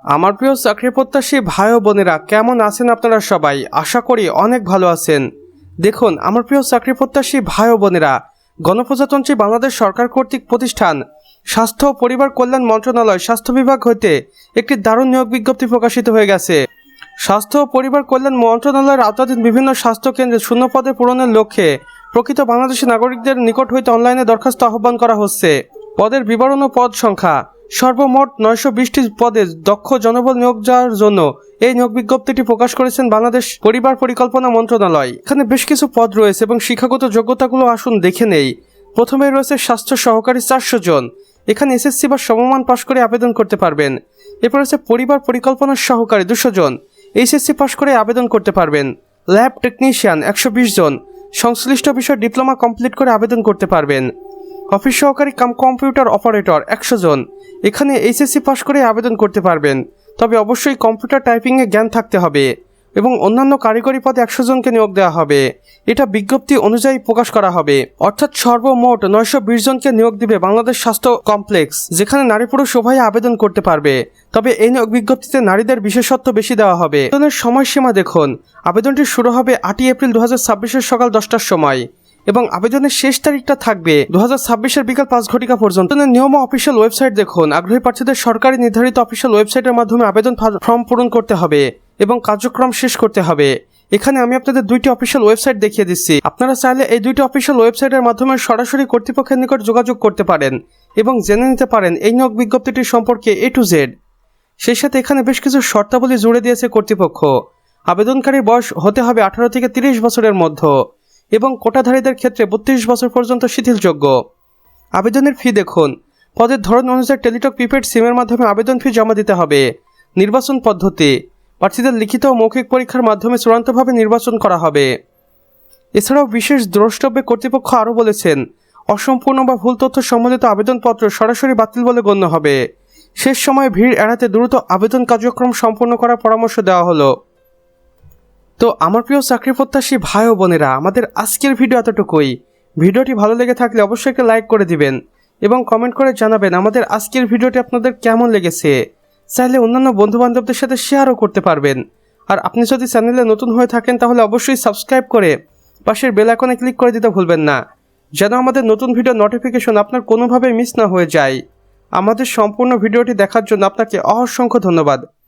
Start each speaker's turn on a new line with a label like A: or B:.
A: আমার প্রিয় চাকরি প্রত্যাশী ভাই ও বোনেরা, কেমন আছেন আপনারা সবাই? আশা করি অনেক ভালো আছেন। দেখুন, আমার প্রিয় চাকরি প্রত্যাশী ভাই ও বোনেরা, গণপ্রজাতন্ত্রী বাংলাদেশ সরকার কর্তৃক প্রতিষ্ঠান স্বাস্থ্য ও পরিবার কল্যাণ মন্ত্রণালয় স্বাস্থ্য বিভাগ হইতে একটি দারুণ নিয়োগ বিজ্ঞপ্তি প্রকাশিত হয়ে গেছে। স্বাস্থ্য ও পরিবার কল্যাণ মন্ত্রণালয়ের আওতাধীন বিভিন্ন স্বাস্থ্য কেন্দ্রে শূন্য পদে পূরণের লক্ষ্যে প্রকৃত বাংলাদেশি নাগরিকদের নিকট হইতে অনলাইনে দরখাস্ত আহ্বান করা হচ্ছে। পদের বিবরণ ও পদ সংখ্যা: সর্বমোট 920টি পদে দক্ষ জনবল নিয়োগ দেওয়ার জন্য এই নিয়োগ বিজ্ঞপ্তিটি প্রকাশ করেছেন বাংলাদেশ পরিবার পরিকল্পনা মন্ত্রণালয়। এখানে বেশ কিছু পদ রয়েছে এবং শিক্ষাগত যোগ্যতাগুলো আসুন দেখে নেই। প্রথমে রয়েছে স্বাস্থ্য সহকারী 400 জন, এখানে এসএসসি বা সমমান পাশ করে আবেদন করতে পারবেন। এরপর রয়েছে পরিবার পরিকল্পনার সহকারী 200 জন, এইচএসসি পাশ করে আবেদন করতে পারবেন। ল্যাব টেকনিশিয়ান 120 জন, সংশ্লিষ্ট বিষয় ডিপ্লোমা কমপ্লিট করে আবেদন করতে পারবেন। অফিস সহকারী কাম কম্পিউটার অপারেটর 100 জন, এখানে এইচএসসি পাশ করে আবেদন করতে পারবেন, তবে অবশ্যই কম্পিউটার টাইপিংয়ে জ্ঞান থাকতে হবে। এবং অন্যান্য কারিগরি পদে 100 জনকে নিয়োগ দেওয়া হবে। এটা বিজ্ঞপ্তি অনুযায়ী প্রকাশ করা হবে, অর্থাৎ সর্বমোট 920 জনকে নিয়োগ দিবে বাংলাদেশ স্বাস্থ্য কমপ্লেক্স, যেখানে নারী পুরুষ উভয়ই আবেদন করতে পারবে। তবে এই নিয়োগ বিজ্ঞপ্তিতে নারীদের বিশেষত্ব বেশি দেওয়া হবে। আবেদনের সময়সীমা দেখুন, আবেদনটি শুরু হবে 8 এপ্রিল 2026 সকাল 10টার সময় এবং আবেদনের শেষ তারিখটা থাকবে 2026 বিকাল 5 ঘটিকা পর্যন্ত। নিয়ম অফিসিয়াল ওয়েবসাইট দেখুন, আগ্রহী প্রার্থীদের সরকারি নির্ধারিত অফিসিয়াল ওয়েবসাইটের মাধ্যমে আবেদন ফর্ম পূরণ করতে হবে এবং কার্যক্রম শেষ করতে হবে। এখানে আমি আপনাদের দুইটি অফিসিয়াল ওয়েবসাইট দেখিয়ে দিচ্ছি। আপনারা চাইলে এই দুইটি অফিসিয়াল ওয়েবসাইটের মাধ্যমে সরাসরি কর্তৃপক্ষের নিকট যোগাযোগ করতে পারেন এবং জেনে নিতে পারেন এই নিয়োগ বিজ্ঞপ্তিটির সম্পর্কে A to Z। সেই সাথে এখানে বেশ কিছু শর্তাবলী জুড়ে দিয়েছে কর্তৃপক্ষ। আবেদনকারীর বয়স হতে হবে 18 থেকে 30 বছরের মধ্যে এবং কোটাধারীদের ক্ষেত্রে 32 বছর পর্যন্ত শিথিলযোগ্য। আবেদনের ফি দেখুন, পদের ধরন অনুযায়ী টেলিটক প্রিপেড সিমের মাধ্যমে আবেদন ফি জমা দিতে হবে। নির্বাচন পদ্ধতি: প্রার্থীদের লিখিত ও মৌখিক পরীক্ষার মাধ্যমে চূড়ান্তভাবে নির্বাচন করা হবে। এছাড়াও বিশেষ দ্রষ্টব্যে কর্তৃপক্ষ আরও বলেছেন, অসম্পূর্ণ বা ভুল তথ্য সম্বলিত আবেদনপত্র সরাসরি বাতিল বলে গণ্য হবে। শেষ সময়ে ভিড় এড়াতে দ্রুত আবেদন কার্যক্রম সম্পূর্ণ করার পরামর্শ দেওয়া হলো। তো আমার প্রিয় চাকরি প্রত্যাশী ভাই ও বোনেরা, আমাদের আজকের ভিডিও এতটুকুই। ভিডিওটি ভালো লেগে থাকলে অবশ্যই একটা লাইক করে দিবেন এবং কমেন্ট করে জানাবেন আমাদের আজকের ভিডিওটি আপনাদের কেমন লেগেছে। চাইলে অন্যান্য বন্ধুবান্ধবদের সাথে শেয়ারও করতে পারবেন। আর আপনি যদি চ্যানেলে নতুন হয়ে থাকেন তাহলে অবশ্যই সাবস্ক্রাইব করে পাশের বেল আইকনে ক্লিক করে দিতে ভুলবেন না, যেন আমাদের নতুন ভিডিও নোটিফিকেশন আপনার কোনোভাবেই মিস না হয়ে যায়। আমাদের সম্পূর্ণ ভিডিওটি দেখার জন্য আপনাকে অসংখ্য ধন্যবাদ।